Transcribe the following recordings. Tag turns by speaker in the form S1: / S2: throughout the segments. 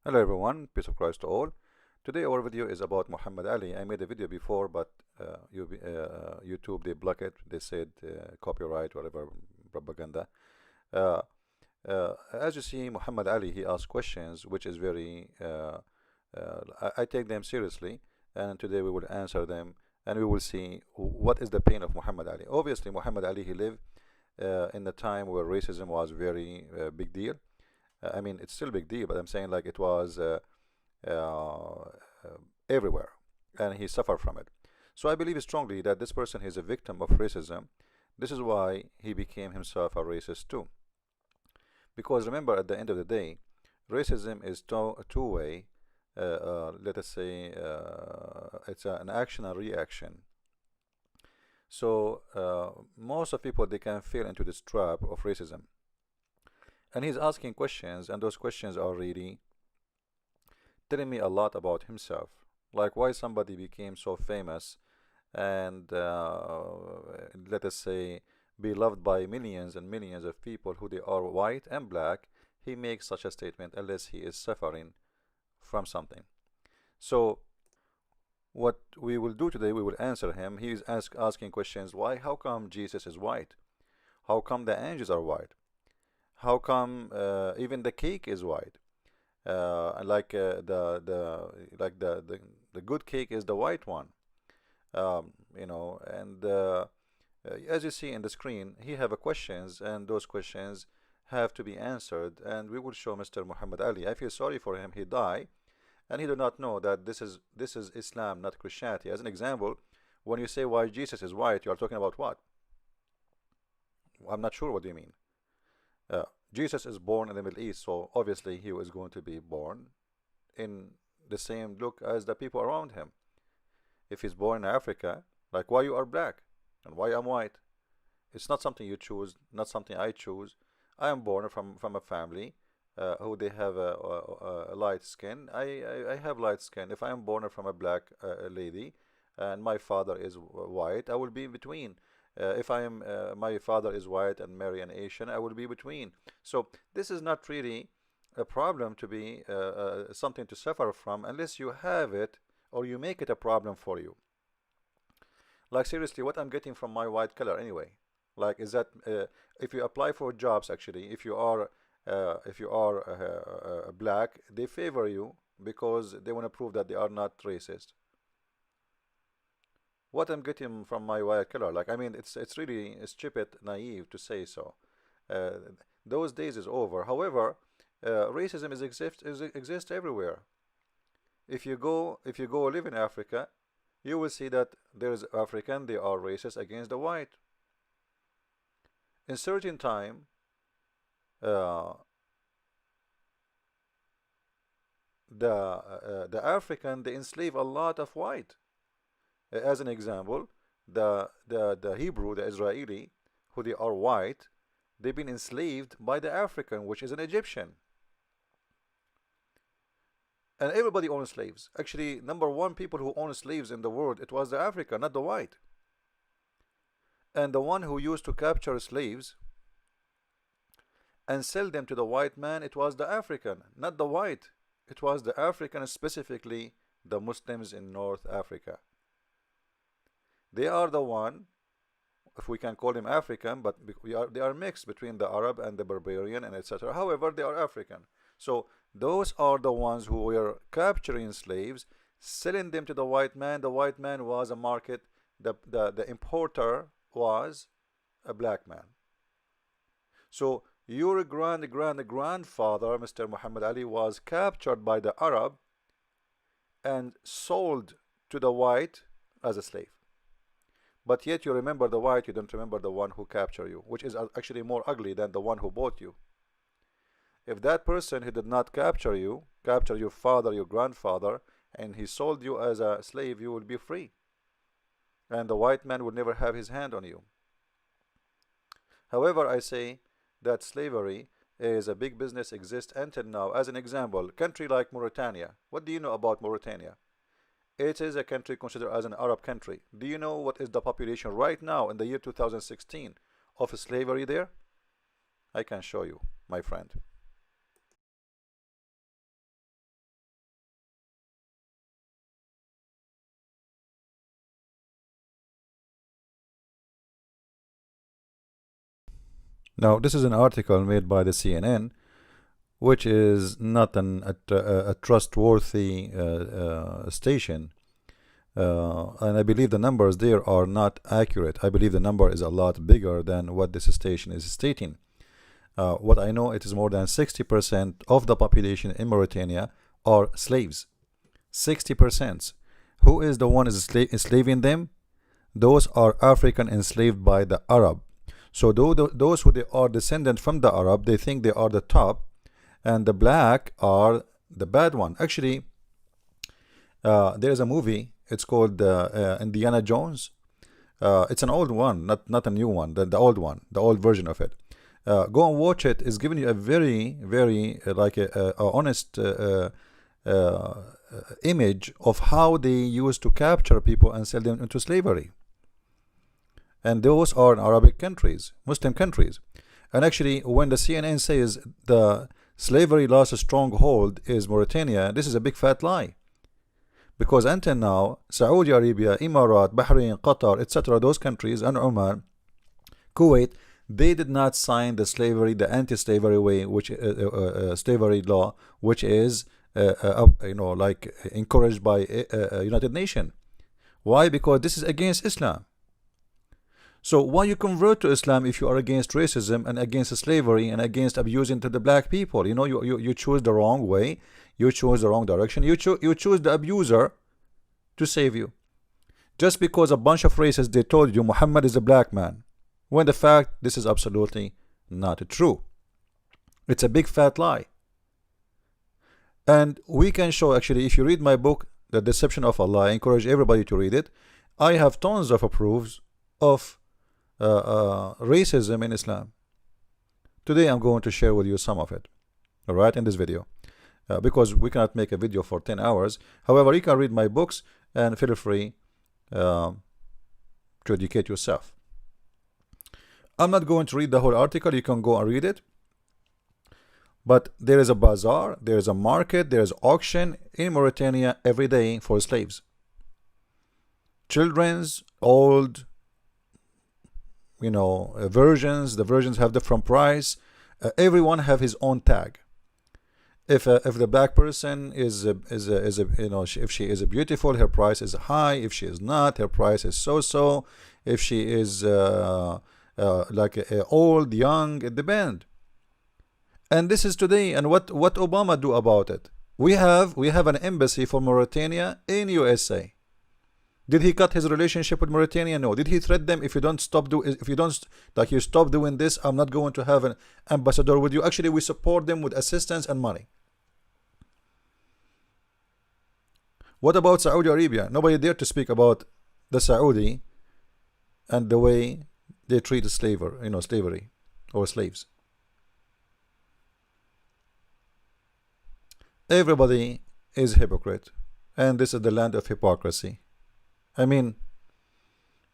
S1: Hello everyone, peace of Christ to all. Today our video is about Muhammad Ali. I made a video before, but YouTube they block it. They said copyright, whatever propaganda. Uh, as you see, Muhammad Ali he asked questions, which is very. I take them seriously, and today we will answer them, and we will see what is the pain of Muhammad Ali. Obviously, Muhammad Ali he lived in the time where racism was very big deal. I mean, it's still a big deal, but I'm saying like it was uh, everywhere, and he suffered from it. So I believe strongly that this person is a victim of racism. This is why he became himself a racist too. Because remember, at the end of the day, racism is two-way. Let us say it's an action and reaction. So most of people they can fall into this trap of racism, and he's asking questions, and those questions are really telling me a lot about himself, like why somebody became so famous and let us say beloved by millions and millions of people who they are white and black. He makes such a statement unless he is suffering from something. So what we will do today, we will answer him. He is asking questions. Why? How come Jesus is white? How come the angels are white? How come even the cake is white? Like the good cake is the white one. And as you see in the screen, he have a questions, and those questions have to be answered. And we will show Mr. Muhammad Ali. I feel sorry for him. He died, and he do not know that this is Islam, not Christianity. As an example, when you say why Jesus is white, you are talking about what? I'm not sure what do you mean. Uh, Jesus is born in the Middle East, so obviously he was going to be born in the same look as the people around him. If he's born in Africa, like why you are black and why I'm white? It's not something you choose, not something I choose. I am born from a family who they have a light skin. I have light skin. If I am born from a black lady and my father is white, I will be in between. If I am my father is white and marry an Asian, I will be between. So this is not really a problem to be something to suffer from unless you have it or you make it a problem for you. Like seriously, what I'm getting from my white color anyway? Like is that if you apply for jobs actually, if you are black, they favor you because they want to prove that they are not racist. What I'm getting from my white color, like I mean, it's really stupid, naive to say so. Uh, those days is over. However, racism exists everywhere. If you go live in Africa, you will see that there's African they are racist against the white. In certain time, uh, the African they enslave a lot of white. As an example, the Hebrew, the Israeli, who they are white, they've been enslaved by the African, which is an Egyptian. And everybody owns slaves. Actually, number one people who own slaves in the world, it was the African, not the white. And the one who used to capture slaves and sell them to the white man, it was the African, not the white. It was the African, specifically the Muslims in North Africa. They are the one, if we can call them African, but they are mixed between the Arab and the barbarian and etc. However, they are African. So those are the ones who were capturing slaves, selling them to the white man. The white man was a market. The importer was a black man. So your grandfather, Mr. Muhammad Ali, was captured by the Arab and sold to the white as a slave. But yet you remember the white, you don't remember the one who captured you, which is actually more ugly than the one who bought you. If that person who did not capture you, capture your father, your grandfather, and he sold you as a slave, you will be free. And the white man will never have his hand on you. However, I say that slavery is a big business, exists until now. As an example, country like Mauritania. What do you know about Mauritania? It is a country considered as an Arab country. Do you know what is the population right now in the year 2016 of slavery there? I can show you, my friend. Now, this is an article made by the CNN, which is not a trustworthy station. And I believe the numbers there are not accurate. I believe the number is a lot bigger than what this station is stating. What I know, it is more than 60% of the population in Mauritania are slaves. 60%. Who is the one enslaving them? Those are African enslaved by the Arab. So those who they are descendant from the Arab, they think they are the top, and the black are the bad one. Actually, there is a movie. It's called Indiana Jones. It's an old one, not a new one. The old one, the old version of it. Go and watch it. It's giving you a very, very like a honest image of how they used to capture people and sell them into slavery. And those are in Arabic countries, Muslim countries. And actually, when the CNN says the slavery lost a stronghold is Mauritania, this is a big fat lie. Because until now, Saudi Arabia, Emirat, Bahrain, Qatar, etc., those countries, and Oman, Kuwait, they did not sign the slavery, the anti-slavery way, which slavery law, which is like encouraged by United Nations. Why? Because this is against Islam. So why you convert to Islam if you are against racism and against slavery and against abusing to the black people? You choose the wrong way. You choose the wrong direction. You choose the abuser to save you. Just because a bunch of racists, they told you Muhammad is a black man, when the fact this is absolutely not true. It's a big fat lie. And we can show, actually, if you read my book, The Deception of Allah, I encourage everybody to read it. I have tons of proofs of racism in Islam. Today I'm going to share with you some of it, all right, in this video, because we cannot make a video for 10 hours. However, you can read my books and feel free to educate yourself. I'm not going to read the whole article. You can go and read it. But there is a bazaar, there is a market, there is auction in Mauritania every day for slaves. Children's, old, versions. The versions have different price. Everyone have his own tag. If the black person is if she is beautiful, her price is high. If she is not, her price is so. If she is old, young, it depends. And this is today. And what Obama do about it? We have an embassy for Mauritania in USA. Did he cut his relationship with Mauritania? No. Did he threaten them, if you don't stop doing this, I'm not going to have an ambassador with you? Actually, we support them with assistance and money. What about Saudi Arabia? Nobody dare to speak about the Saudi and the way they treat slavery or slaves. Everybody is hypocrite, and this is the land of hypocrisy. I mean,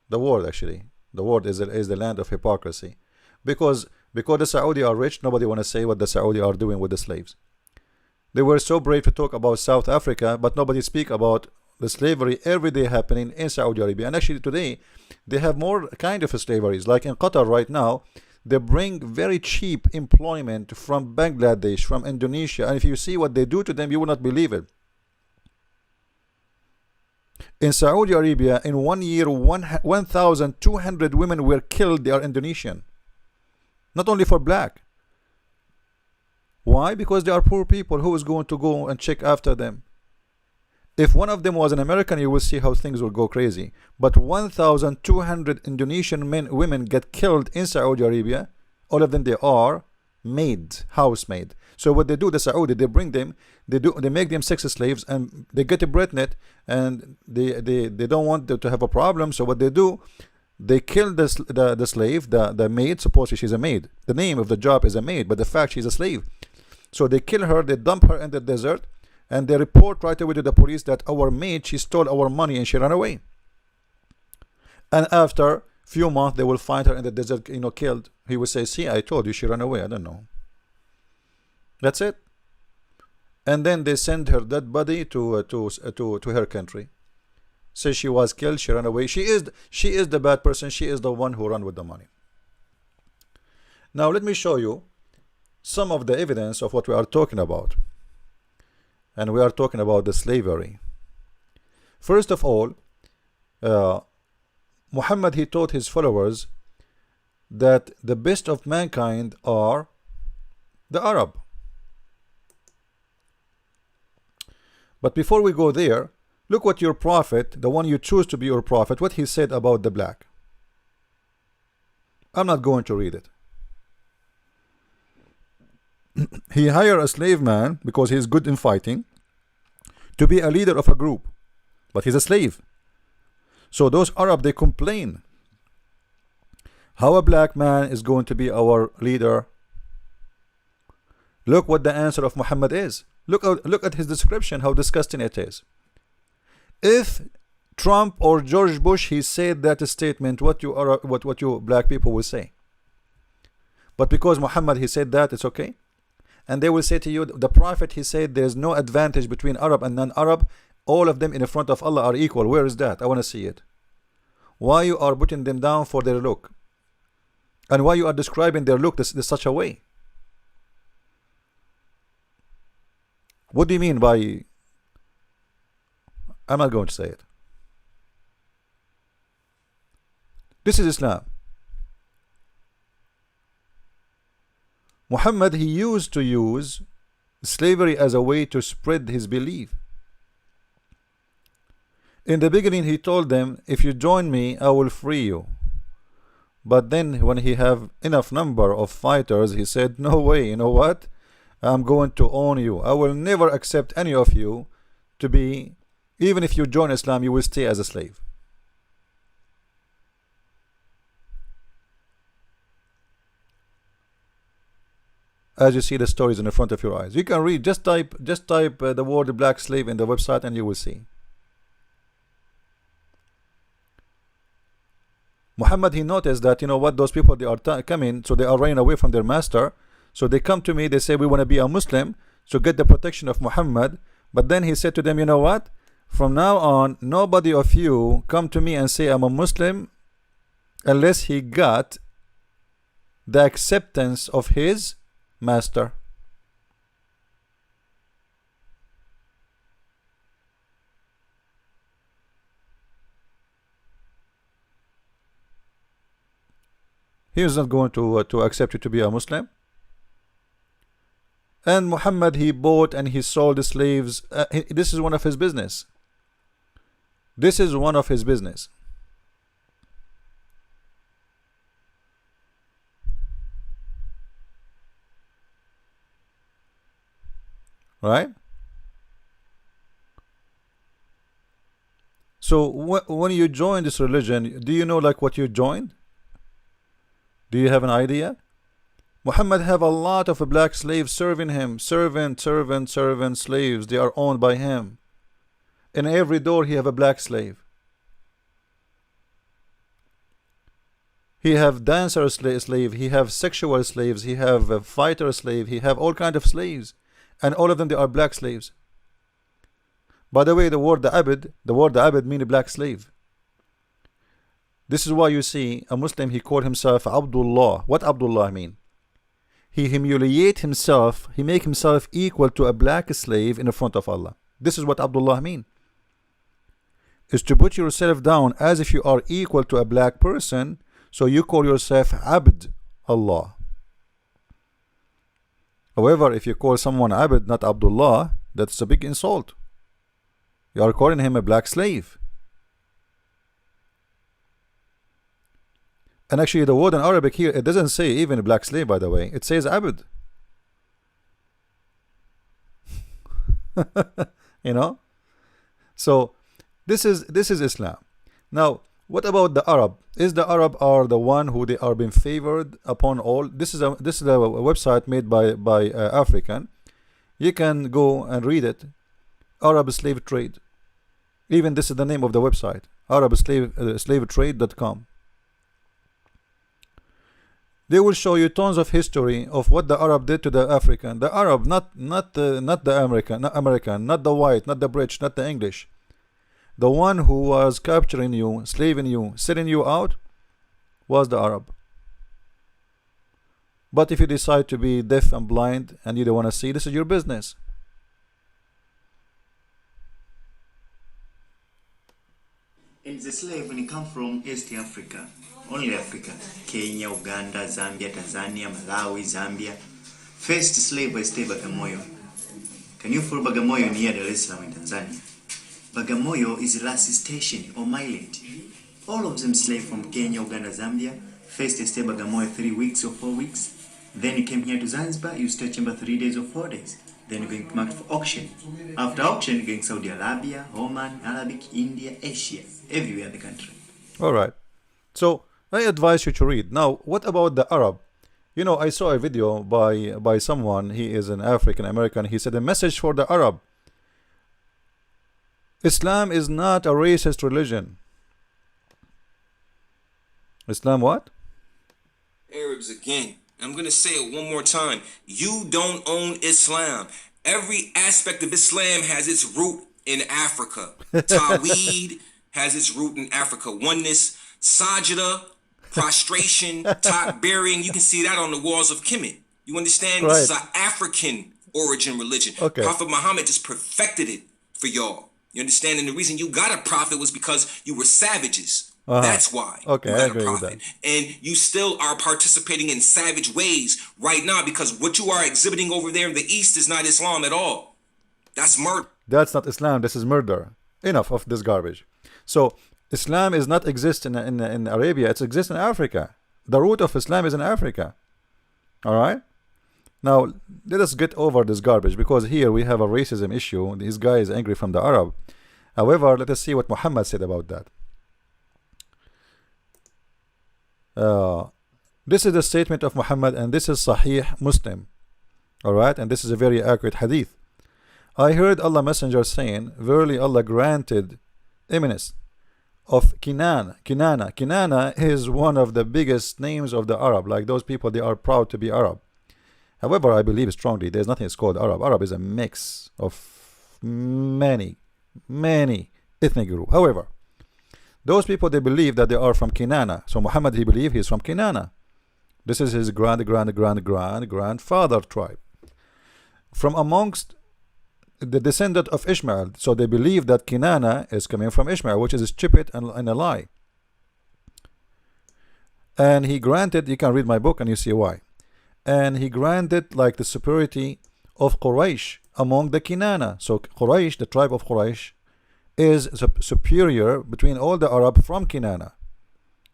S1: the world, actually, the world is the land of hypocrisy, because the Saudi are rich. Nobody want to say what the Saudi are doing with the slaves. They were so brave to talk about South Africa, but nobody speak about the slavery every day happening in Saudi Arabia. And actually today they have more kind of slaveries, like in Qatar right now. They bring very cheap employment from Bangladesh, from Indonesia, and if you see what they do to them, you will not believe it. In Saudi Arabia, in 1 year, 1,200 women were killed. They are Indonesian. Not only for black. Why? Because they are poor people. Who is going to go and check after them? If one of them was an American, you will see how things will go crazy. But 1,200 Indonesian women get killed in Saudi Arabia. All of them, they are housemaid. So what they do, the Saudi, they bring them, they make them sex slaves, and they get pregnant, and they don't want them to have a problem. So what they do, they kill the slave, the maid. Supposedly she's a maid. The name of the job is a maid, but the fact she's a slave. So they kill her, they dump her in the desert, and they report right away to the police that our maid, she stole our money and she ran away. And after few months, they will find her in the desert, killed. He will say, see, I told you she ran away. I don't know. That's it. And then they send her dead body to her country. Say she was killed, she ran away. She is the bad person. She is the one who ran with the money. Now let me show you some of the evidence of what we are talking about. And we are talking about the slavery. First of all, Muhammad, he taught his followers that the best of mankind are the Arab. But before we go there, look what your prophet, the one you choose to be your prophet, what he said about the black. I'm not going to read it. He hired a slave man because he is good in fighting to be a leader of a group, but he's a slave. So those Arab, they complain, how a black man is going to be our leader. Look what the answer of Muhammad is. Look at his description, how disgusting it is. If Trump or George Bush, he said that statement, what you black people will say. But because Muhammad, he said that, it's okay. And they will say to you, the prophet, he said there's no advantage between Arab and non-Arab. All of them in front of Allah are equal. Where is that? I want to see it. Why you are putting them down for their look? And why you are describing their look this such a way? What do you mean by... I'm not going to say it. This is Islam. Muhammad, he used to use slavery as a way to spread his belief. In the beginning, he told them, if you join me, I will free you. But then when he have enough number of fighters, he said, no way, you know what? I'm going to own you. I will never accept any of you to be, even if you join Islam, you will stay as a slave. As you see the stories in the front of your eyes, you can read. Just type the word black slave in the website, and you will see. Muhammad, he noticed that, you know what, those people, they are coming, so they are running away from their master. So they come to me, they say, we want to be a Muslim, so get the protection of Muhammad. But then he said to them, you know what, from now on, nobody of you come to me and say I'm a Muslim unless he got the acceptance of his master. He is not going to accept you to be a Muslim. And Muhammad, he bought and he sold the slaves. This is one of his business. This is one of his business. Right? So when you join this religion, do you know like what you joined? Do you have an idea? Muhammad have a lot of black slaves serving him. Servant, slaves. They are owned by him. In every door he have a black slave. He have dancer slave. He have sexual slaves. He have a fighter slave. He have all kind of slaves. And all of them, they are black slaves. By the way, the word abd means black slave. This is why you see a Muslim, he called himself Abdullah. What Abdullah mean? He humiliate himself, he make himself equal to a black slave in the front of Allah. This is what Abdullah mean. Is to put yourself down as if you are equal to a black person, so you call yourself Abd Allah. However, if you call someone Abd, not Abdullah, that's a big insult. You are calling him a black slave. And actually the word in Arabic here, it doesn't say even a black slave, by the way. It says abd. You know? So this is Islam. Now, what about the Arab? Is the Arab are the one who they are being favored upon all? This is a website made by African. You can go and read it. Arab slave trade. Even this is the name of the website. Slavetrade.com. They will show you tons of history of what the Arab did to the African. The Arab, not the American, not the white, not the British, not the English. The one who was capturing you, slaving you, selling you out, was the Arab. But if you decide to be deaf and blind and you don't want to see, this is your business.
S2: As a slave, when you come from East Africa, only Africa, Kenya, Uganda, Zambia, Tanzania, Malawi, Zambia, first slave was stay Bagamoyo. Can you follow Bagamoyo near Dar es Salaam in Tanzania? Bagamoyo is the last station or island. All of them slave from Kenya, Uganda, Zambia. First they stay Bagamoyo 3 weeks or 4 weeks. Then you came here to Zanzibar, you stay chamber 3 days or 4 days. Then you're going to market for auction. After auction, you're going Saudi Arabia, Oman, Arabic, India, Asia, everywhere in the country.
S1: All right. So I advise you to read. Now, what about the Arab? You know, I saw a video by someone. He is an African American. He said a message for the Arab. Islam is not a racist religion. Islam what?
S3: Arabs again. I'm going to say it one more time. You don't own Islam. Every aspect of Islam has its root in Africa. Tawheed has its root in Africa. Oneness, sajda, prostration, top burying. You can see that on the walls of Kemet. You understand?
S1: Right.
S3: This is an African origin religion.
S1: Okay.
S3: Prophet Muhammad just perfected it for y'all. You understand? And the reason you got a prophet was because you were savages. That's why.
S1: Okay,
S3: you
S1: I
S3: got
S1: agree
S3: a
S1: with
S3: prophet.
S1: that.
S3: And you still are participating in savage ways right now, because what you are exhibiting over there in the East is not Islam at all. That's murder.
S1: That's not Islam. This is murder. Enough of this garbage. So Islam is not exist in Arabia. It exists in Africa. The root of Islam is in Africa. All right. Now let us get over this garbage, because here we have a racism issue. This guy is angry from the Arab. However, let us see what Muhammad said about that. This is the statement of Muhammad, and this is Sahih Muslim. Alright, and this is a very accurate hadith. I heard Allah Messenger saying, verily Allah granted eminence of Kinana. Kinana is one of the biggest names of the Arab. Like those people, they are proud to be Arab. However, I believe strongly there's nothing that's called Arab. Arab is a mix of many ethnic groups. However, those people, they believe that they are from Kinana. So Muhammad, he believed he's from Kinana. This is his grandfather tribe. From amongst the descendant of Ishmael. So they believe that Kinana is coming from Ishmael, which is stupid and a lie. And he granted, you can read my book and you see why. And he granted like the superiority of Quraysh among the Kinana. So Quraysh, the tribe of Quraysh, is superior between all the Arab from Kinana.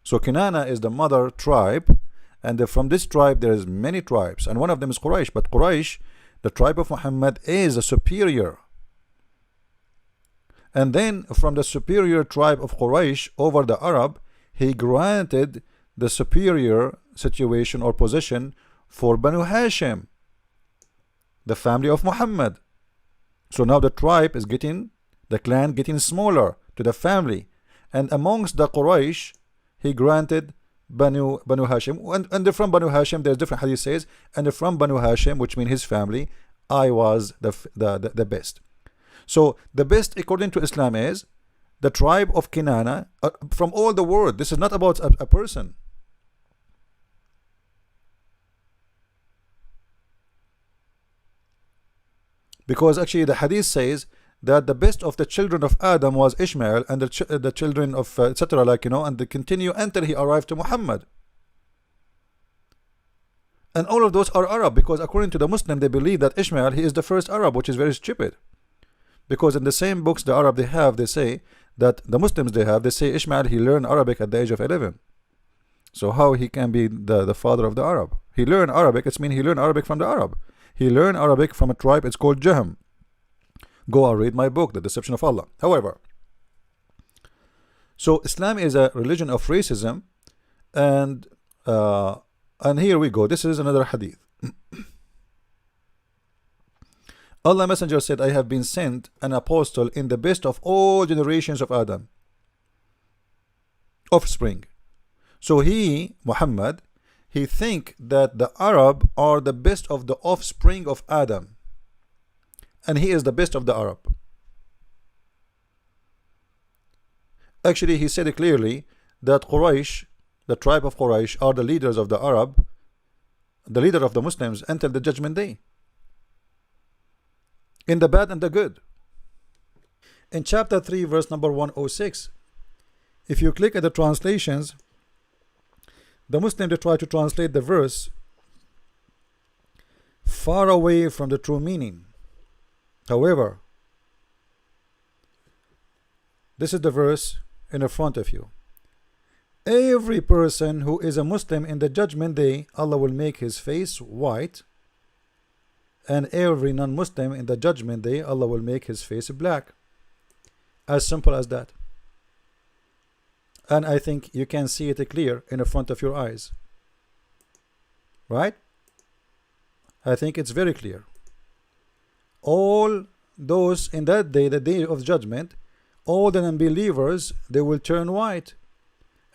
S1: So Kinana is the mother tribe, and from this tribe there is many tribes, and one of them is Quraysh. But Quraysh, the tribe of Muhammad, is a superior. And then from the superior tribe of Quraysh over the Arab, he granted the superior situation or position for Banu Hashim, the family of Muhammad. So now the tribe is getting, the clan getting smaller to the family, and amongst the Quraysh he granted Banu Hashim, and from Banu Hashim there's different hadith says, and from Banu Hashim, which means his family, I was the best. So the best according to Islam is the tribe of Kinana from all the world. This is not about a person. Because actually the hadith says that the best of the children of Adam was Ishmael, and the children of etc., like, you know, and they continue until he arrived to Muhammad. And all of those are Arab, because according to the Muslim they believe that Ishmael, he is the first Arab, which is very stupid. Because in the same books the Arab they have, they say that the Muslims they say Ishmael, he learned Arabic at the age of 11. So how he can be the father of the Arab? He learned Arabic, it means he learned Arabic from the Arab. He learned Arabic from a tribe, it's called Jahm. Go and read my book, The Deception of Allah. However, so Islam is a religion of racism, and here we go. This is another hadith. Allah Messenger said, I have been sent an apostle in the best of all generations of Adam, offspring. So he, Muhammad, he think that the Arab are the best of the offspring of Adam, and he is the best of the Arab. Actually, he said clearly that Quraysh, the tribe of Quraysh, are the leaders of the Arab, the leader of the Muslims until the judgment day, in the bad and the good. In chapter 3 verse number 106, if you click at the translations, the Muslims, they try to translate the verse far away from the true meaning. However, this is the verse in the front of you. Every person who is a Muslim in the judgment day, Allah will make his face white, and every non-Muslim in the judgment day, Allah will make his face black. As simple as that. And I think you can see it clear in the front of your eyes, right? I think it's very clear. All those in that day, the day of judgment, all the non-believers, they will turn white,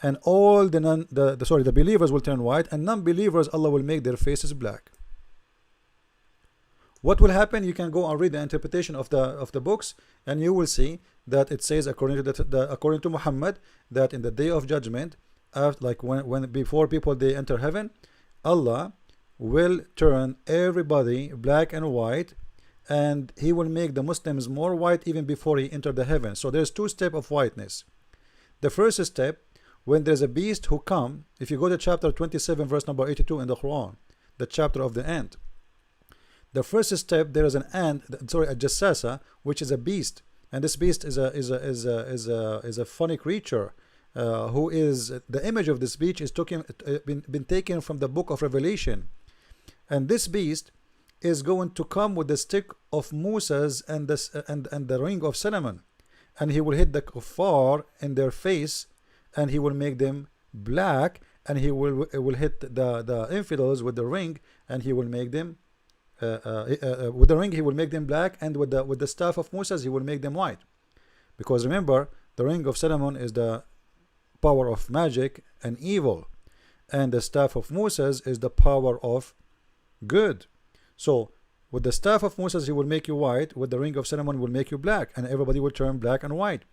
S1: and all the believers will turn white, and non-believers, Allah will make their faces black. What will happen? You can go and read the interpretation of the books, and you will see that it says, according to Muhammad, that in the day of judgment, like when before people they enter heaven, Allah will turn everybody black and white, and He will make the Muslims more white even before He entered the heaven. So there's two steps of whiteness. The first step, when there's a beast who come, if you go to chapter 27 verse number 82 in the Quran, the chapter of the ant, the first step, there is an ant, a jassasa, which is a beast, and this beast is a funny creature, who is the image of this beast is been taken from the book of Revelation, and this beast is going to come with the stick of Moses and the ring of Solomon, and he will hit the kuffar in their face, and he will make them black, and he will hit the infidels with the ring, and he will make them with the ring he will make them black, and with the staff of Moses he will make them white. Because remember, the ring of Solomon is the power of magic and evil, and the staff of Moses is the power of good. So with the staff of Moses he will make you white, with the ring of Solomon will make you black, and everybody will turn black and white.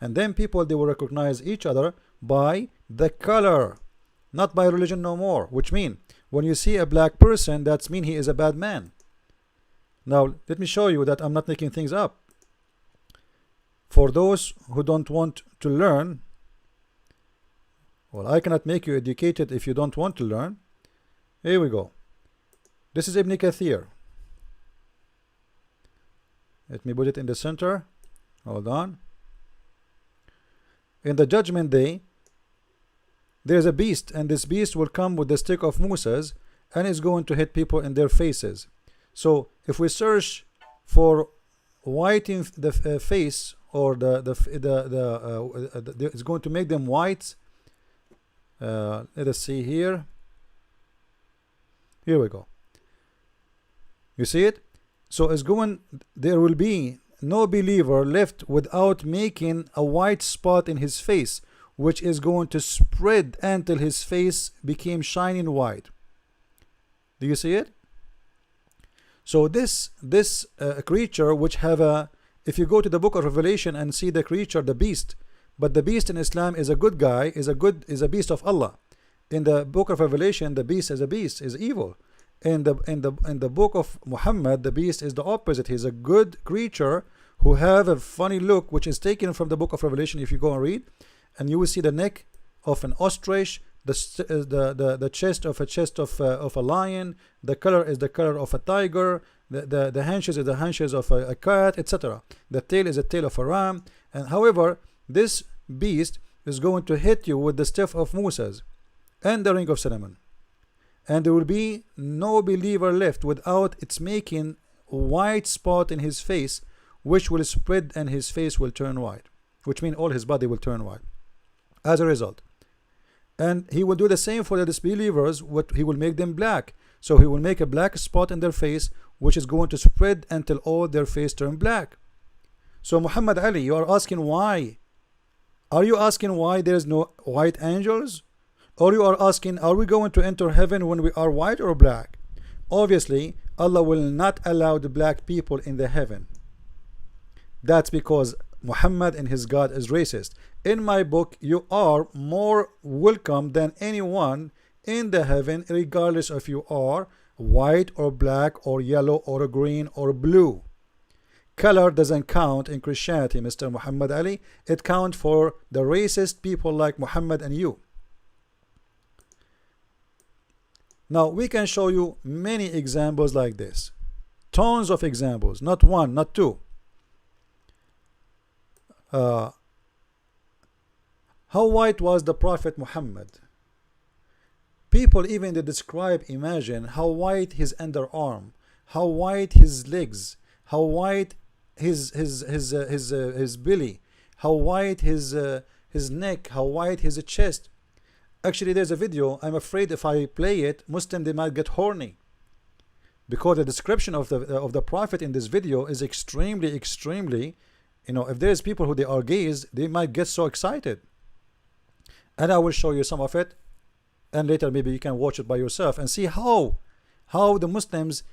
S1: And then people, they will recognize each other by the color, not by religion no more. Which mean, when you see a black person, that's mean he is a bad man. Now let me show you that I'm not making things up. For those who don't want to learn, well, I cannot make you educated if you don't want to learn. Here we go. This is Ibn Kathir. Let me put it in the center. Hold on. In the judgment day, there is a beast, and this beast will come with the stick of Moses, and is going to hit people in their faces. So if we search for whiting the face, or it's going to make them white. Let us see here. Here we go. You see it? So it's going. There will be no believer left without making a white spot in his face, which is going to spread until his face became shining white. Do you see it? So this creature, which have a, if you go to the book of Revelation and see the creature, the beast, but the beast in Islam is a good guy, is a beast of Allah. In the book of Revelation, the beast, is evil. In the book of Muhammad, the beast is the opposite. He's a good creature who have a funny look, which is taken from the book of Revelation. If you go and read, and you will see the neck of an ostrich, the chest of a lion, the color is the color of a tiger, the haunches is the haunches of a cat, etc. The tail is the tail of a ram. And however, this beast is going to hit you with the staff of Moses and the ring of Solomon, and there will be no believer left without its making a white spot in his face, which will spread and his face will turn white, which means all his body will turn white as a result. And he will do the same for the disbelievers. What he will make them black. So he will make a black spot in their face, which is going to spread until all their face turn black. So Muhammad Ali, you are asking why? Are you asking why there is no white angels? Or you are asking, are we going to enter heaven when we are white or black? Obviously, Allah will not allow the black people in the heaven. That's because Muhammad and his God is racist. In my book, you are more welcome than anyone in the heaven, regardless if you are white or black or yellow or green or blue. Color doesn't count in Christianity, Mr. Muhammad Ali. It counts for the racist people like Muhammad and you. Now we can show you many examples like this. Tons of examples, not one, not two. How white was the Prophet Muhammad? People even they describe, imagine how white his underarm, how white his legs, how white his belly, how white his neck, how white his chest. Actually, there's a video. I'm afraid if I play it, Muslim they might get horny, because the description of the Prophet in this video is extremely, you know, if there's people who they are gays, they might get so excited. And I will show you some of it, and later maybe you can watch it by yourself and see how the Muslims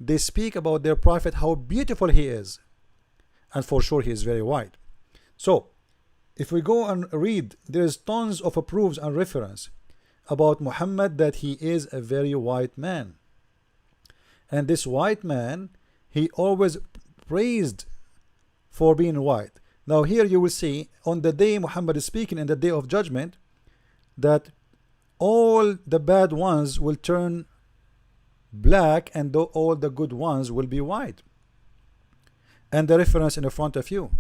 S1: they speak about their Prophet, how beautiful he is, and for sure he is very white. So if we go and read, there's tons of proofs and reference about Muhammad that he is a very white man, and this white man he always praised for being white. Now here you will see on the day Muhammad is speaking in the day of judgment that all the bad ones will turn black and all the good ones will be white. And the reference in the front of you.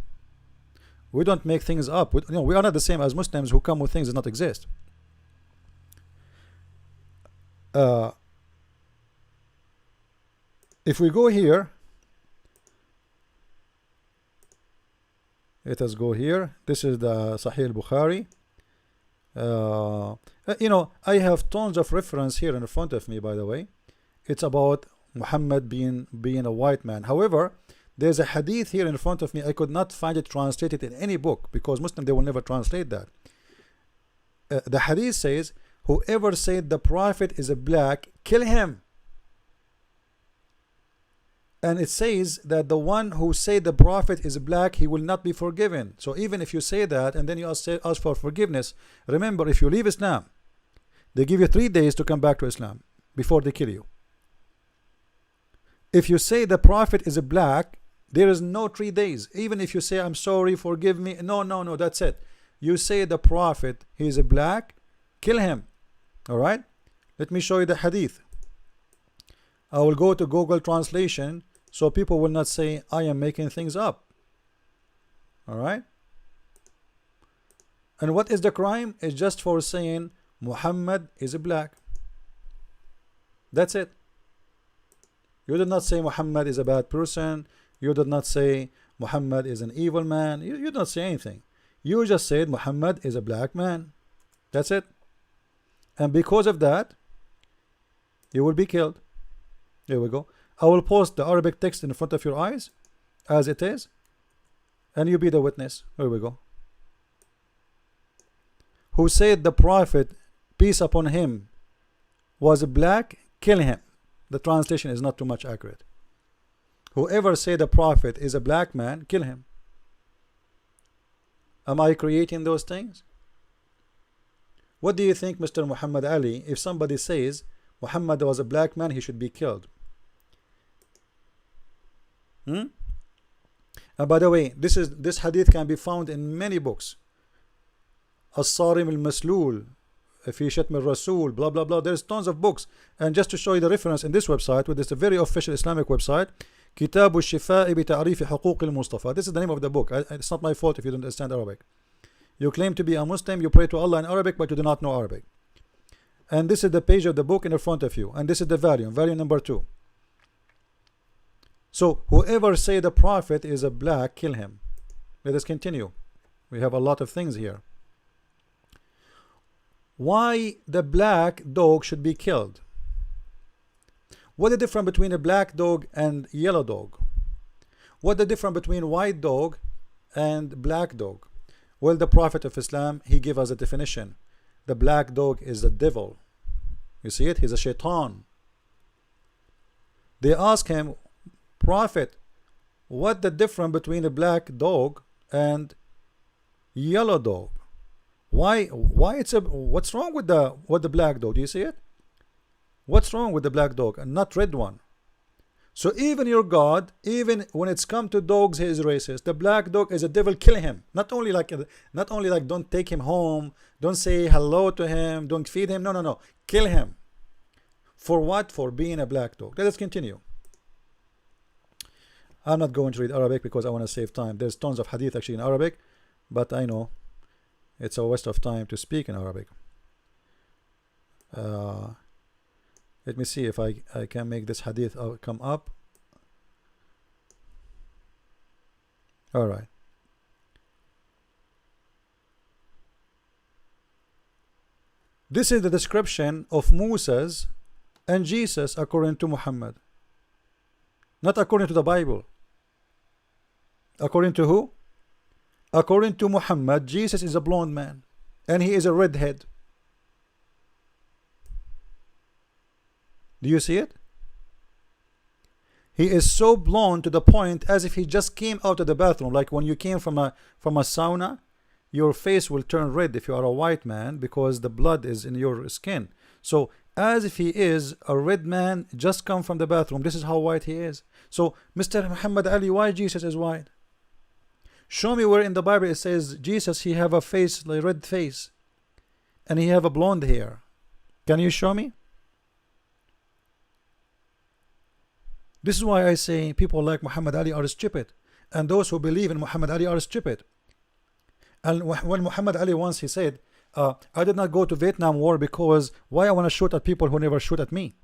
S1: We don't make things up. We are not the same as Muslims who come with things that don't exist. If we go here, let us go here. This is the Sahih al-Bukhari. You know, I have tons of reference here in front of me, by the way. It's about Muhammad being a white man. However, there's a hadith here in front of me. I could not find it translated in any book, because Muslim they will never translate that. The hadith says, whoever said the Prophet is a black, kill him. And it says that the one who said the Prophet is black, he will not be forgiven. So even if you say that and then you ask for forgiveness, remember, if you leave Islam, they give you 3 days to come back to Islam before they kill you. If you say the Prophet is a black, there is no 3 days. Even if you say I'm sorry, forgive me, no, that's it. You say the Prophet he is a black, kill him. Alright, let me show you the hadith. I will go to Google translation so people will not say I am making things up. Alright, and what is the crime? It's just for saying Muhammad is a black. That's it. You did not say Muhammad is a bad person. You did not say Muhammad is an evil man. You did not say anything. You just said Muhammad is a black man. That's it. And because of that, you will be killed. There we go. I will post the Arabic text in front of your eyes as it is, and you be the witness. There we go. Who said the Prophet, peace upon him, was black, kill him. The translation is not too much accurate. Whoever said the Prophet is a black man, kill him. Am I creating those things? What do you think, Mr. Muhammad Ali, if somebody says Muhammad was a black man, he should be killed? And by the way, this hadith can be found in many books. As-Sarim al-Maslul, Fi Shatm al-Rasul, blah blah blah. There's tons of books. And just to show you the reference in this website, which is a very official Islamic website, Kitab al-Shifa'i bi Ta'rif Huquq al-Mustafa. This is the name of the book. It's not my fault if you don't understand Arabic. You claim to be a Muslim, you pray to Allah in Arabic, but you do not know Arabic. And this is the page of the book in the front of you, and this is the volume number 2. So whoever say the Prophet is a black, kill him. Let us continue. We have a lot of things here. Why the black dog should be killed? What is the difference between a black dog and yellow dog? What is the difference between white dog and black dog? Well, the Prophet of Islam, he gave us a definition. The black dog is the devil. You see it? He's a shaitan. They ask him, Prophet, what the difference between a black dog and yellow dog? Why it's a what's wrong with the black dog? Do you see it? What's wrong with the black dog and not red one? So even your God, even when it's come to dogs, he is racist. The black dog is a devil. Kill him. Not only like don't take him home, don't say hello to him, don't feed him. No, no, no. Kill him. For what? For being a black dog. Let us continue. I'm not going to read Arabic because I want to save time. There's tons of hadith actually in Arabic, but I know it's a waste of time to speak in Arabic. Let me see if I can make this hadith come up. All right. This is the description of Moses and Jesus according to Muhammad. Not according to the Bible. According to who? According to Muhammad, Jesus is a blonde man and he is a redhead. Do you see it? He is so blonde to the point as if he just came out of the bathroom. Like when you came from a sauna, your face will turn red if you are a white man because the blood is in your skin. So as if he is a red man just come from the bathroom. This is how white he is. So Mr. Muhammad Ali, why Jesus is white? Show me where in the Bible it says Jesus he have a face like red face and he have a blonde hair. Can you show me? This is why I say people like Muhammad Ali are stupid, and those who believe in Muhammad Ali are stupid. And when Muhammad Ali once he said, I did not go to Vietnam War because why I want to shoot at people who never shoot at me?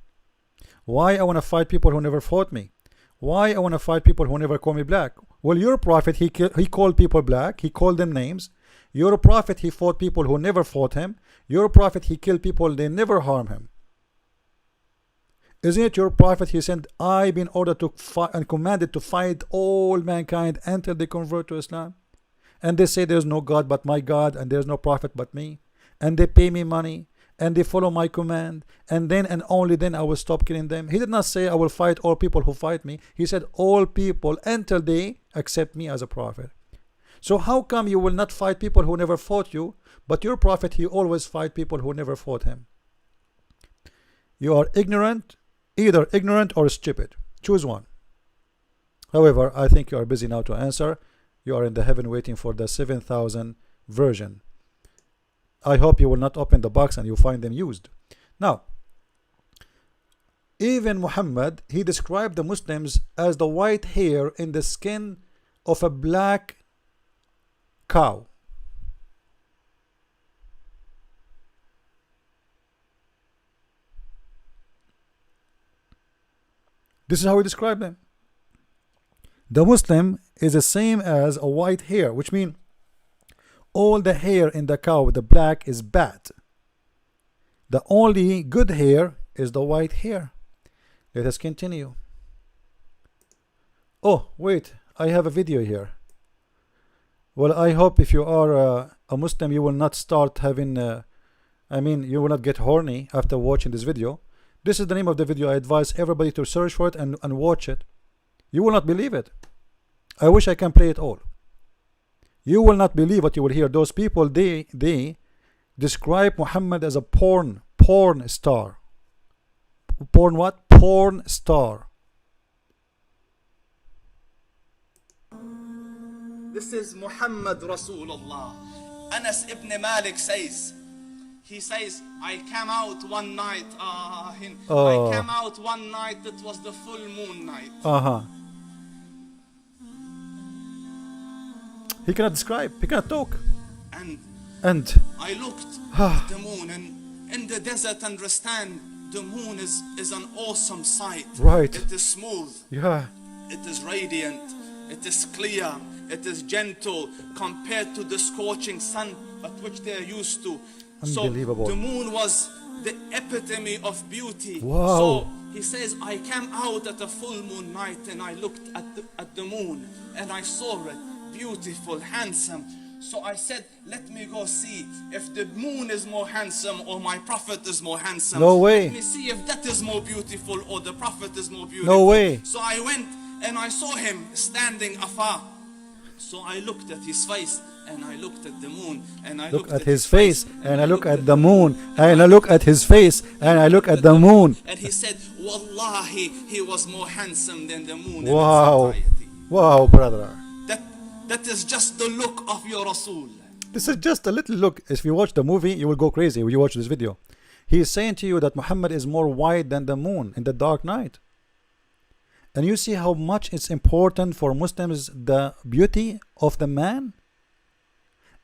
S1: Why I want to fight people who never fought me? Why I want to fight people who never call me black? Well, your prophet, he called people black. He called them names. Your prophet, he fought people who never fought him. Your prophet, he killed people, they never harm him. Isn't it your prophet, he said, I been ordered to fight and commanded to fight all mankind until they convert to Islam? And they say there's no God but my God, and there's no prophet but me. And they pay me money, and they follow my command, and then and only then I will stop killing them. He did not say I will fight all people who fight me. He said all people until they accept me as a prophet. So how come you will not fight people who never fought you, but your prophet, he always fight people who never fought him? You are ignorant, either ignorant or stupid. Choose one. However, I think you are busy now to answer. You are in the heaven waiting for the 7,000 version. I hope you will not open the box and you find them used. Now, even Muhammad, he described the Muslims as the white hair in the skin of a black cow. This is how he described them. The Muslim is the same as a white hair, which means all the hair in the cow, the black, is bad. The only good hair is the white hair. Let us continue. Oh, wait, I have a video here. Well, I hope if you are a Muslim, you will not start having, you will not get horny after watching this video. This is the name of the video. I advise everybody to search for it and watch it. You will not believe it. I wish I can play it all. You will not believe what you will hear. Those people, they describe Muhammad as a porn star. Porn what? Porn star.
S4: This is Muhammad Rasulullah. Anas ibn Malik says, he says, I came out one night, I came out one night, it was the full moon night.
S1: He cannot describe, he cannot talk.
S4: And I looked at the moon, and in the desert, understand, the moon is an awesome sight.
S1: Right.
S4: It is smooth.
S1: Yeah.
S4: It is radiant. It is clear. It is gentle compared to the scorching sun at which they are used to.
S1: Unbelievable.
S4: So the moon was the epitome of beauty.
S1: Wow.
S4: So he says, I came out at a full moon night and I looked at the moon and I saw it beautiful, handsome. So I said, let me go see if the moon is more handsome or my prophet is more handsome.
S1: No way.
S4: Let me see if that is more beautiful or the prophet is more beautiful.
S1: No way.
S4: So I went and I saw him standing afar. So I looked at his face, and I looked at the moon, and I
S1: Look
S4: looked
S1: at his face, and I look
S4: looked
S1: at the moon, and I look at his face, and I look at the moon.
S4: And he said, Wallahi, he was more handsome than the moon in its
S1: Wow.
S4: entirety.
S1: Wow, brother.
S4: That is just the look of your Rasul.
S1: This is just a little look. If you watch the movie, you will go crazy when you watch this video. He is saying to you that Muhammad is more white than the moon in the dark night. And you see how much it's important for Muslims, the beauty of the man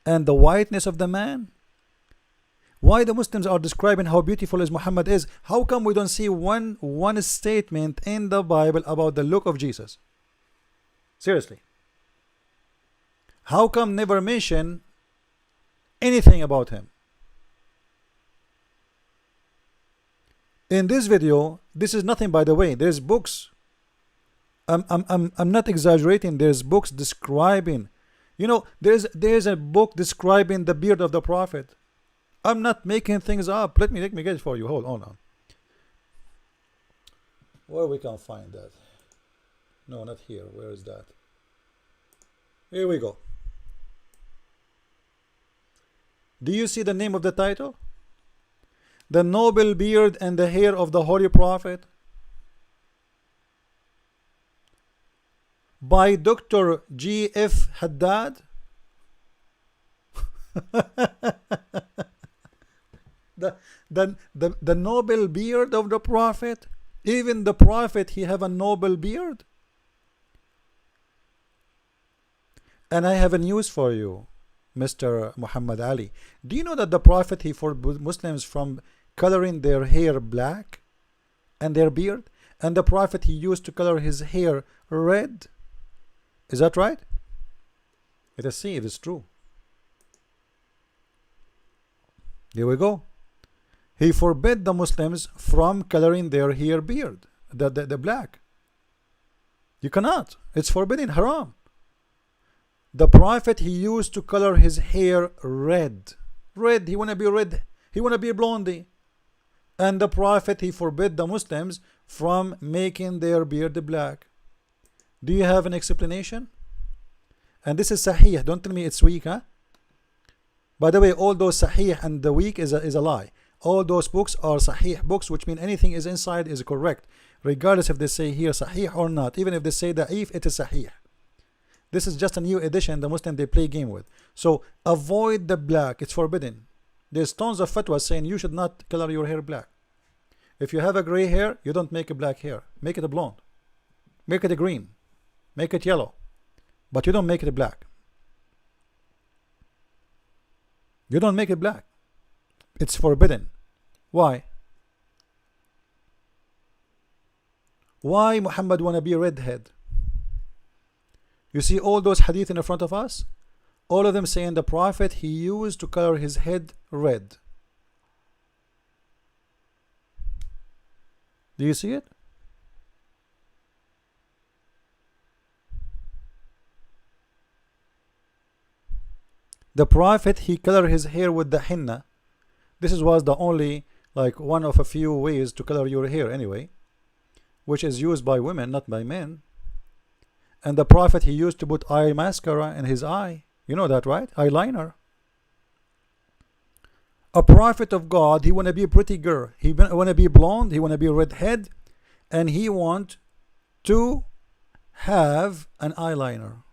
S1: and the whiteness of the man. Why the Muslims are describing how beautiful is Muhammad is. How come we don't see one statement in the Bible about the look of Jesus? Seriously. How come never mention anything about him? In this video, this is nothing, by the way. There's books. I'm not exaggerating. There's books describing. You know, there's a book describing the beard of the Prophet. I'm not making things up. Let me get it for you. Hold on. Where we can find that? No, not here. Where is that? Here we go. Do you see the name of the title? The noble beard and the hair of the Holy Prophet, by Dr. G.F. Haddad. the noble beard of the Prophet. Even the Prophet, he have a noble beard. And I have a news for you, Mr. Muhammad Ali. Do you know that the Prophet, he forbade Muslims from coloring their hair black and their beard? And the Prophet, he used to color his hair red. Is that right? Let us see if it's true. Here we go. He forbid the Muslims from coloring their hair beard, the black. You cannot. It's forbidden, haram. The Prophet, he used to color his hair red. Red, he wanna be red. He wanna be a blondie. And the Prophet, he forbid the Muslims from making their beard black. Do you have an explanation? And this is sahih. Don't tell me it's weak, huh? By the way, all those sahih and the weak is a lie. All those books are sahih books, which mean anything is inside is correct, regardless if they say here sahih or not. Even if they say da'if, it is sahih. This is just a new edition the Muslim they play game with. So avoid the black. It's forbidden. There's tons of fatwas saying you should not color your hair black. If you have a gray hair, you don't make a black hair. Make it a blonde. Make it a green. Make it yellow. But you don't make it black. You don't make it black. It's forbidden. Why? Why Muhammad wanna be redhead? You see all those hadith in front of us? All of them saying the Prophet, he used to color his head red. Do you see it? The Prophet, he colored his hair with the henna. This was the only, like, one of a few ways to color your hair anyway, which is used by women, not by men. And the Prophet, he used to put eye mascara in his eye. You know that, right? Eyeliner. A prophet of God, he want to be a pretty girl. He want to be blonde. He want to be redhead. And he want to have an eyeliner.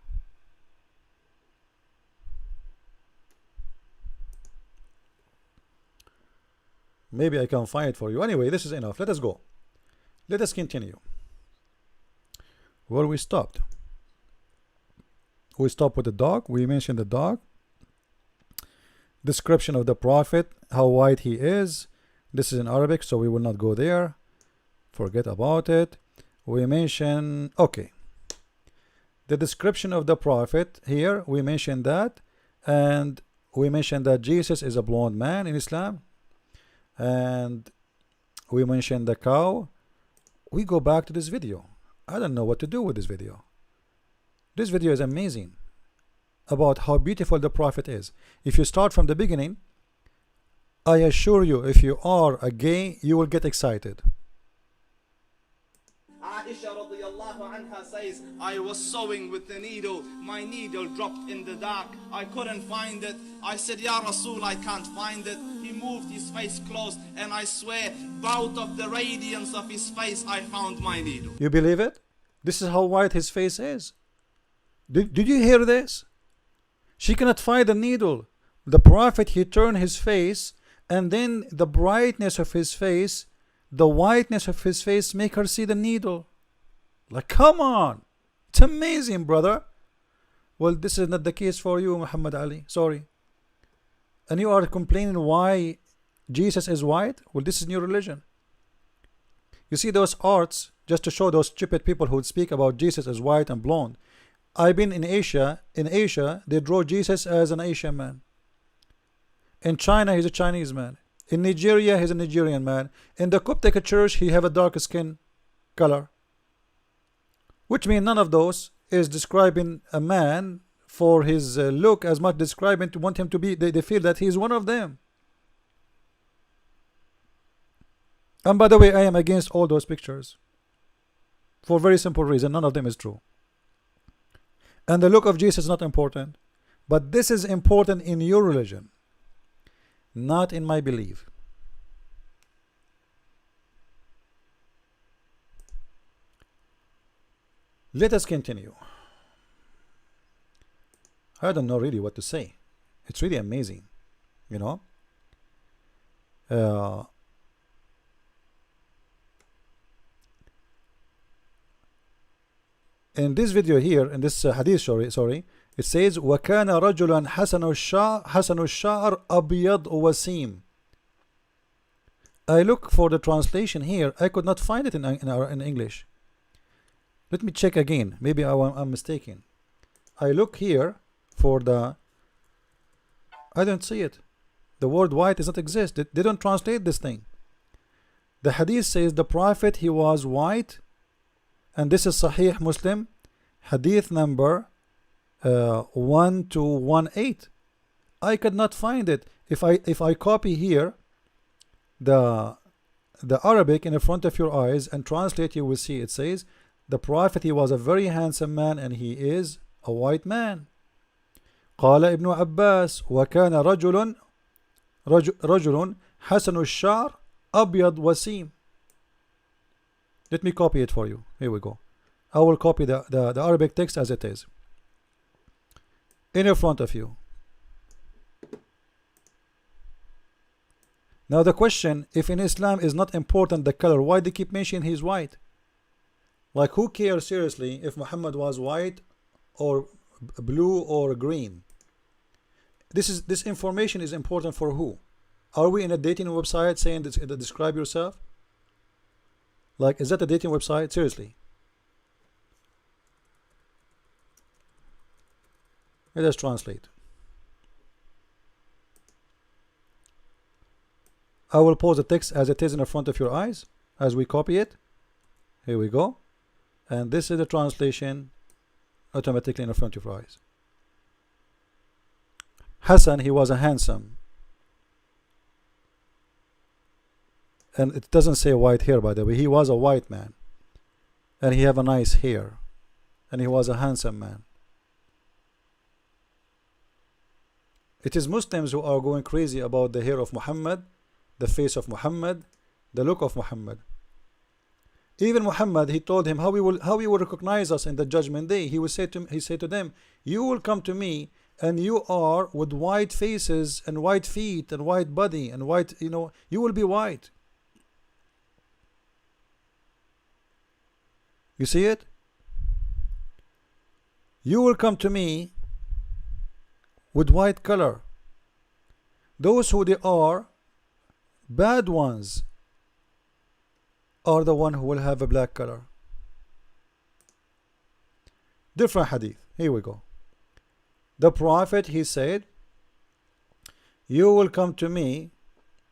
S1: Maybe I can find it for you. Anyway, this is enough. Let us go. Let us continue. Where we stopped. We stopped with the dog. We mentioned the dog. Description of the Prophet, how white he is. This is in Arabic, so we will not go there. Forget about it. We mention, okay, the description of the Prophet here, we mentioned that, and we mentioned that Jesus is a blonde man in Islam, and we mentioned the cow. We go back to this video. I don't know what to do with this video. This video is amazing about how beautiful the Prophet is. If you start from the beginning, I assure you, if you are a gay, you will get excited.
S4: Aisha radiallahu anha says, I was sewing with the needle. My needle dropped in the dark. I couldn't find it. I said, Ya Rasul, I can't find it. He moved his face close, and I swear, out of the radiance of his face, I found my needle.
S1: You believe it? This is how white his face is. Did you hear this? She cannot find the needle. The Prophet, he turned his face, and then the brightness of his face, the whiteness of his face, make her see the needle. Like, come on. It's amazing, brother. Well, this is not the case for you, Muhammad Ali. Sorry. And you are complaining why Jesus is white? Well, this is new religion. You see those arts, just to show those stupid people who speak about Jesus as white and blonde. I've been in Asia. In Asia, they draw Jesus as an Asian man. In China, he's a Chinese man. In Nigeria, he's a Nigerian man. In the Coptic church, he have a dark skin color. Which means none of those is describing a man for his look as much describing to want him to be, they feel that he's one of them. And by the way, I am against all those pictures. For a very simple reason, none of them is true. And the look of Jesus is not important. But this is important in your religion, not in my belief. Let us continue. I don't know really what to say. It's really amazing, you know. In this video here, in this hadith, sorry, it says وَكَانَ رَجُلًا حَسَنُ الشَّعْرِ أَبْيَضُ وَسِيمٌ. I look for the translation here. I could not find it in English. Let me check again. Maybe I'm mistaken. I look here for the... I don't see it. The word white does not exist. They don't translate this thing. The hadith says the Prophet, he was white. And this is Sahih Muslim, hadith number 1218. I could not find it. If I copy here the Arabic in the front of your eyes and translate, you will see it says the Prophet, he was a very handsome man and he is a white man. قال ابن عباس وكان رجل حسن الشعر أبيض وسيم. Let me copy it for you. Here we go. I will copy the Arabic text as it is. In front of you. Now the question, if in Islam is not important the color, why they keep mentioning he's white? Like, who cares seriously if Muhammad was white or blue or green? This information is important for who? Are we in a dating website saying this, describe yourself? Like, is that a dating website? Seriously. Let us translate. I will pause the text as it is in the front of your eyes as we copy it. Here we go. And this is the translation automatically in the front of your eyes. Hassan, he was a handsome. And it doesn't say white hair, by the way. He was a white man. And he have a nice hair. And he was a handsome man. It is Muslims who are going crazy about the hair of Muhammad, the face of Muhammad, the look of Muhammad. Even Muhammad, he told him how he will recognize us in the judgment day. He said to them, you will come to me and you are with white faces and white feet and white body and white, you will be white. You see it? You will come to me with white color. Those who they are bad ones are the one who will have a black color. Different hadith. Here we go. The Prophet, he said, you will come to me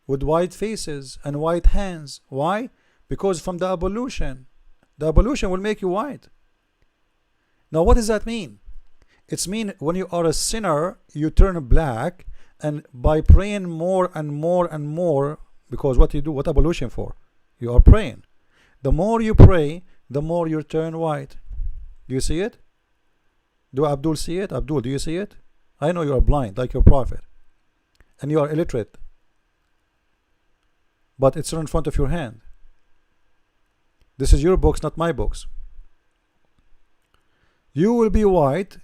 S1: with white faces and white hands. Why? Because from the ablution will make you white. Now what does that mean? It's mean when you are a sinner, you turn black, and by praying more and more and more, because what you do, what ablution for? You are praying. The more you pray, the more you turn white. Do you see it? Do Abdul see it? Abdul, do you see it? I know you are blind like your prophet, and you are illiterate, but it's in front of your hand. This is your books, not my books. You will be white,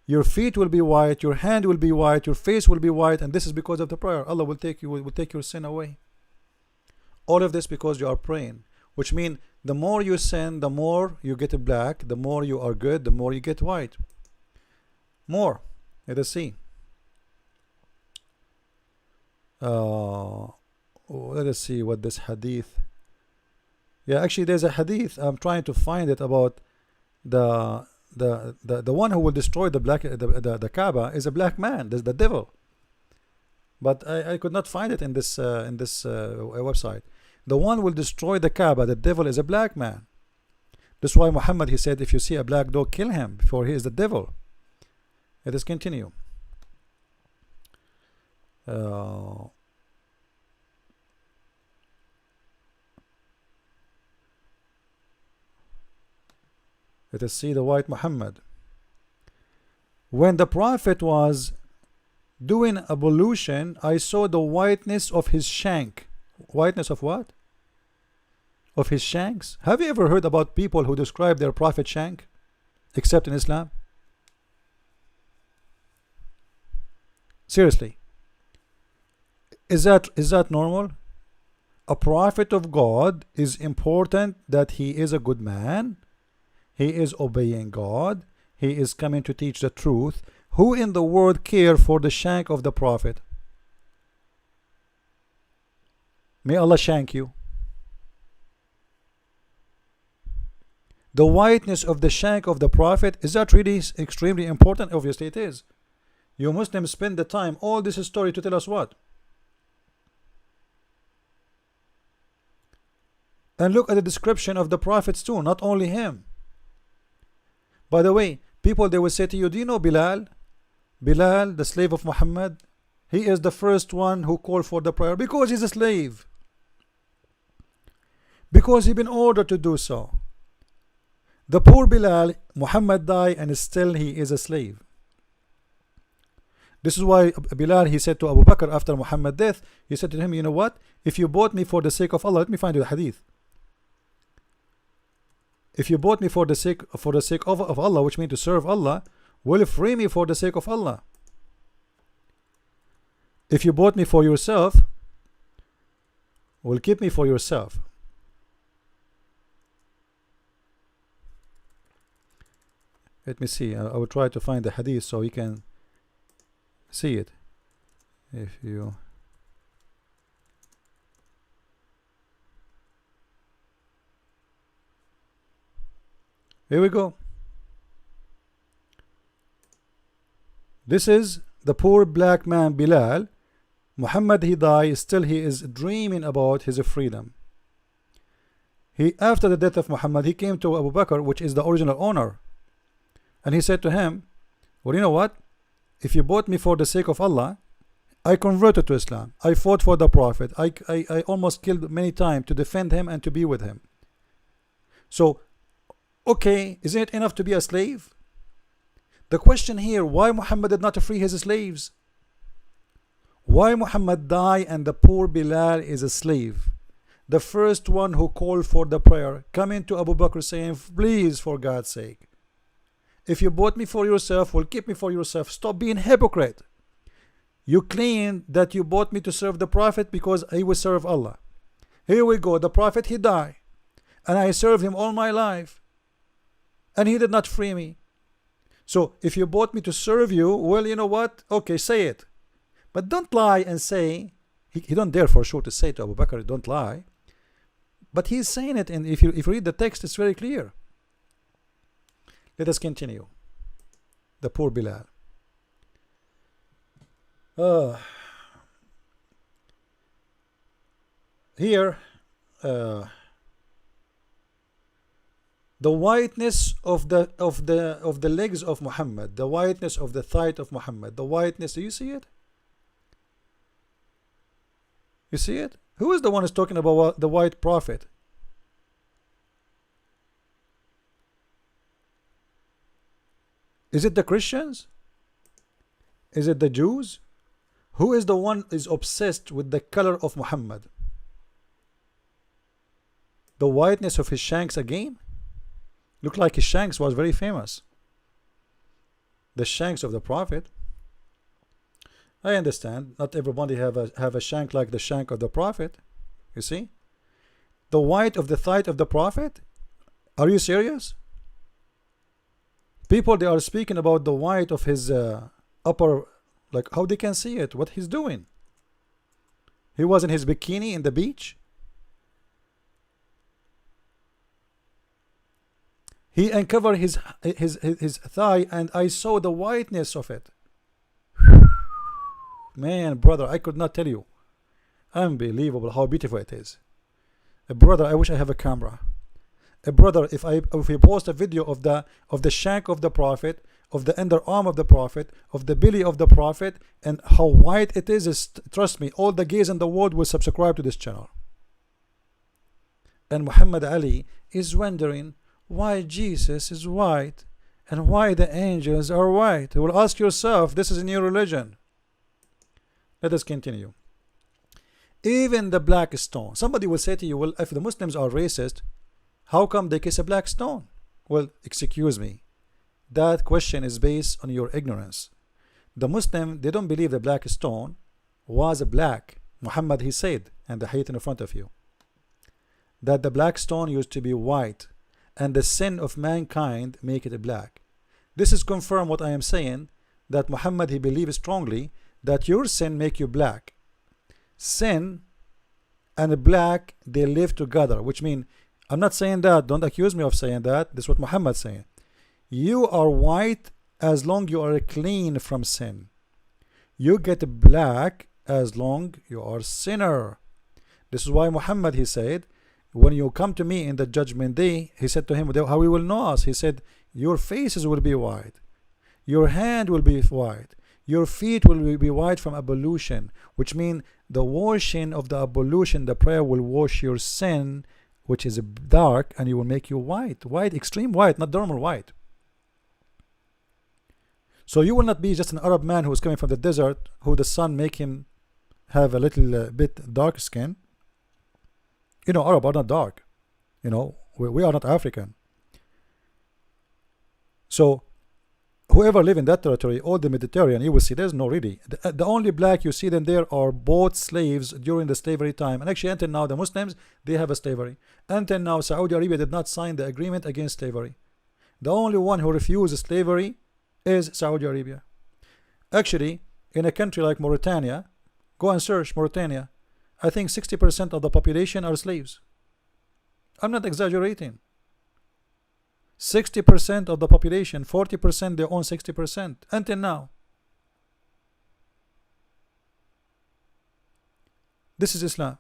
S1: your feet will be white, your hand will be white, your face will be white, and this is because of the prayer. Allah will take your sin away. All of this because you are praying, which means the more you sin, the more you get black, the more you are good, the more you get white. More. Let us see. Let us see what this hadith. Yeah, actually, there's a hadith. I'm trying to find it about the one who will destroy the Kaaba is a black man. There's the devil. But I could not find it in this website. The one who will destroy the Kaaba, the devil, is a black man. That's why Muhammad, he said, if you see a black dog, kill him, for he is the devil. Let us continue. Let us see the white Muhammad. When the Prophet was doing ablution, I saw the whiteness of his shank. Whiteness of what? Of his shanks. Have you ever heard about people who describe their Prophet shank? Except in Islam? Seriously. Is that normal? A prophet of God is important that he is a good man. He is obeying God. He is coming to teach the truth. Who in the world care for the shank of the prophet? May Allah shank you. The whiteness of the shank of the prophet, is that really extremely important? Obviously it is. You Muslims spend the time, all this story, to tell us what? And look at the description of the prophets too, not only him. By the way, people, they will say to you, do you know Bilal? Bilal, the slave of Muhammad, he is the first one who called for the prayer because he's a slave. Because he's been ordered to do so. The poor Bilal, Muhammad died and still he is a slave. This is why Bilal, he said to Abu Bakr after Muhammad's death, he said to him, you know what? If you bought me for the sake of Allah, let me find you the hadith. If you bought me for the sake of Allah, which means to serve Allah, will free me for the sake of Allah. If you bought me for yourself, will keep me for yourself. Let me see. I will try to find the hadith so you can see it. If you here we go. This is the poor black man Bilal. Muhammad, he died, still he is dreaming about his freedom. He, after the death of Muhammad, he came to Abu Bakr, which is the original owner, and he said to him, well, you know what? If you bought me for the sake of Allah, I converted to Islam. I fought for the Prophet. I almost killed many times to defend him and to be with him. So, okay, isn't it enough to be a slave? The question here, why Muhammad did not free his slaves? Why Muhammad died and the poor Bilal is a slave? The first one who called for the prayer, coming to Abu Bakr saying, please, for God's sake, if you bought me for yourself, well, keep me for yourself. Stop being hypocrite. You claim that you bought me to serve the Prophet because he will serve Allah. Here we go. The Prophet, he died, and I served him all my life, and he did not free me. So if you bought me to serve you, well, you know what? Okay, say it. But don't lie and say, he don't dare for sure to say to Abu Bakr, don't lie. But he's saying it, and if you read the text, it's very clear. Let us continue. The poor Bilal. Here, the whiteness of the legs of Muhammad, the whiteness of the thigh of Muhammad, the whiteness. Do you see it? You see it? Who is the one who's talking about the white prophet? Is it the Christians? Is it the Jews? Who is the one is obsessed with the color of Muhammad? The whiteness of his shanks again? Looked like his shanks was very famous. The shanks of the Prophet. I understand not everybody have a shank like the shank of the Prophet. You see? The white of the thigh of the Prophet? Are you serious? People, they are speaking about the white of his upper, like how they can see it, what he's doing. He was in his bikini in the beach. He uncovered his thigh and I saw the whiteness of it. Man, brother, I could not tell you. Unbelievable how beautiful it is. Brother, I wish I have a camera. Brother, if we post a video of the shank of the Prophet, of the underarm of the Prophet, of the belly of the Prophet, and how white it is trust me, all the gays in the world will subscribe to this channel. And Muhammad Ali is wondering why Jesus is white and why the angels are white. You will ask yourself, this is a new religion. Let us continue. Even the black stone. Somebody will say to you, well, if the Muslims are racist, how come they kiss a black stone? Well, excuse me. That question is based on your ignorance. The Muslim, they don't believe the black stone was black. Muhammad, he said, and the hadith in front of you, that the black stone used to be white, and the sin of mankind make it black. This is confirm what I am saying, that Muhammad, he believes strongly that your sin make you black. Sin and black, they live together, which means, I'm not saying that, don't accuse me of saying that, this is what Muhammad saying. You are white as long you are clean from sin. You get black as long you are sinner. This is why Muhammad, he said, when you come to me in the judgment day, he said to him, how you will know us? He said, your faces will be white, your hand will be white, your feet will be white from ablution, which means the washing of the ablution, the prayer will wash your sin, which is dark, and it will make you white. White, extreme white, not normal white. So you will not be just an Arab man who is coming from the desert, who the sun make him have a little bit dark skin. You know, Arab are not dark. You know, we are not African. So whoever live in that territory, all the Mediterranean, you will see there's no really. The only black you see them there are both slaves during the slavery time. And actually until now the Muslims, they have a slavery. Until now Saudi Arabia did not sign the agreement against slavery. The only one who refuses slavery is Saudi Arabia. Actually, in a country like Mauritania, go and search Mauritania, I think 60% of the population are slaves. I'm not exaggerating. 60% of the population, 40% they own 60% until now. This is Islam.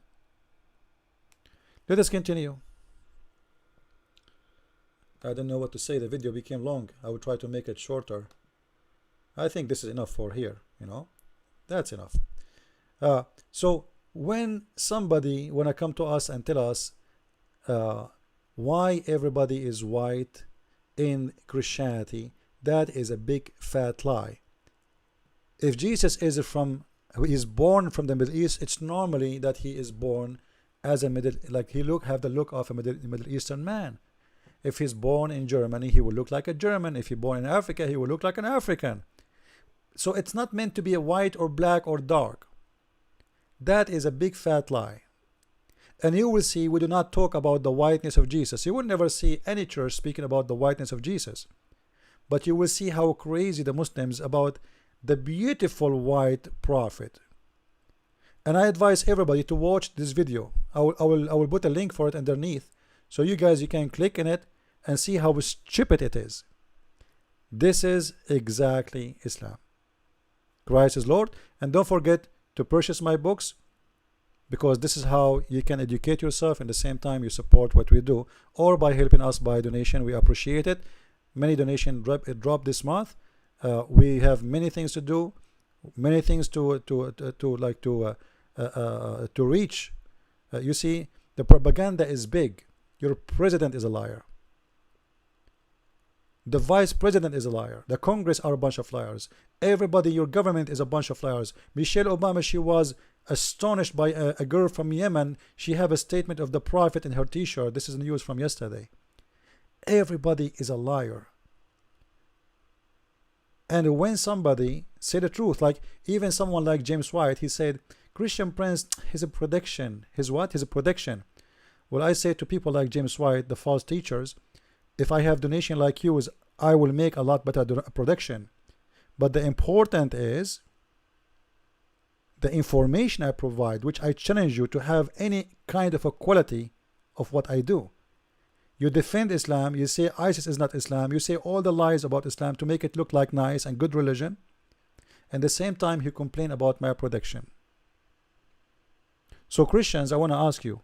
S1: Let us continue. I don't know what to say. The video became long. I will try to make it shorter. I think this is enough for here. You know, that's enough. So when somebody wanna come to us and tell us why everybody is white in Christianity, that is a big fat lie. If Jesus is born from the Middle East, it's normally that he is born as a have the look of a Middle Eastern man. If he's born in Germany, he will look like a German. If he's born in Africa, he will look like an African. So it's not meant to be a white or black or dark. That is a big fat lie. And you will see we do not talk about the whiteness of Jesus. You will never see any church speaking about the whiteness of Jesus. But you will see how crazy the Muslims about the beautiful white prophet. And I advise everybody to watch this video. I will put a link for it underneath. So you guys, you can click in it and see how stupid it is. This is exactly Islam. Christ is Lord. And don't forget to purchase my books, because this is how you can educate yourself and at the same time you support what we do, or by helping us by donation. We appreciate it. Many donations dropped this month. We have many things to do, many things to reach. You see, the propaganda is big. Your president is a liar.
S5: The vice president is a liar. The Congress are a bunch of liars. Everybody in your government is a bunch of liars. Michelle Obama, she was astonished by a girl from Yemen. She have a statement of the prophet in her t-shirt. This is news from yesterday. Everybody is a liar. And when somebody say the truth, like even someone like James White, he said, Christian Prince, he's a prediction. His what? He's a prediction. Well, I say to people like James White, the false teachers, if I have donation like you, I will make a lot better prediction. But the important is the information I provide, which I challenge you to have any kind of a quality of what I do. You defend Islam, you say ISIS is not Islam, you say all the lies about Islam to make it look like nice and good religion, and at the same time you complain about my prediction. So Christians, I want to ask you,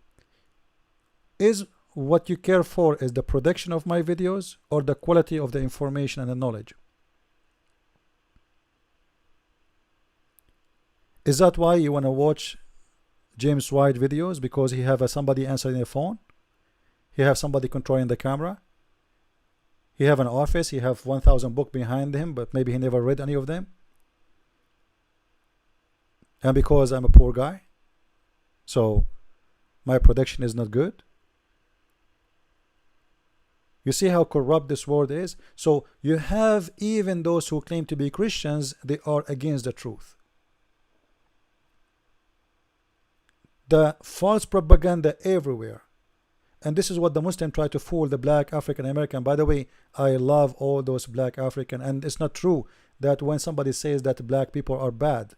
S5: is what you care for is the production of my videos or the quality of the information and the knowledge? Is that why you want to watch James White videos? Because he have somebody answering the phone? He have somebody controlling the camera? He have an office, he have 1,000 books behind him, but maybe he never read any of them? And because I'm a poor guy, so my production is not good? You see how corrupt this world is? So you have even those who claim to be Christians, they are against the truth. The false propaganda everywhere. And this is what the Muslim try to fool the black African American. By the way, I love all those black African, and it's not true that when somebody says that black people are bad.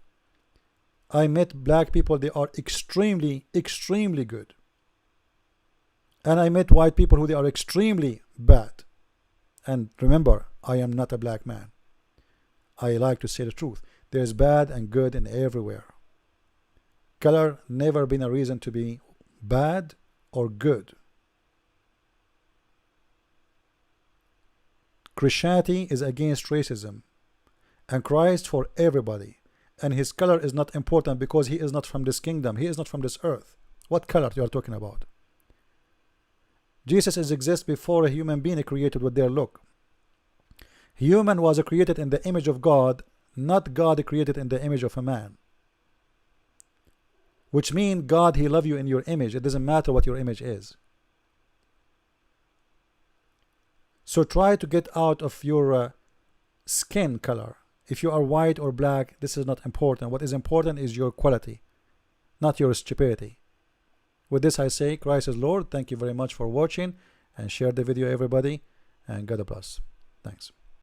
S5: I met black people, they are extremely good. And I met white people who they are extremely bad. And remember, I am not a black man. I like to say the truth. There's bad and good in everywhere. Color never been a reason to be bad or good. Christianity is against racism, and Christ for everybody, and his color is not important because he is not from this kingdom, he is not from this earth. What color you are talking about? Jesus exists before a human being created with their look. Human was created in the image of God, not God created in the image of a man. Which means God, he love you in your image. It doesn't matter what your image is. So try to get out of your skin color. If you are white or black, this is not important. What is important is your quality, not your stupidity. With this I say, Christ is Lord. Thank you very much for watching, and share the video everybody, and God bless. Thanks.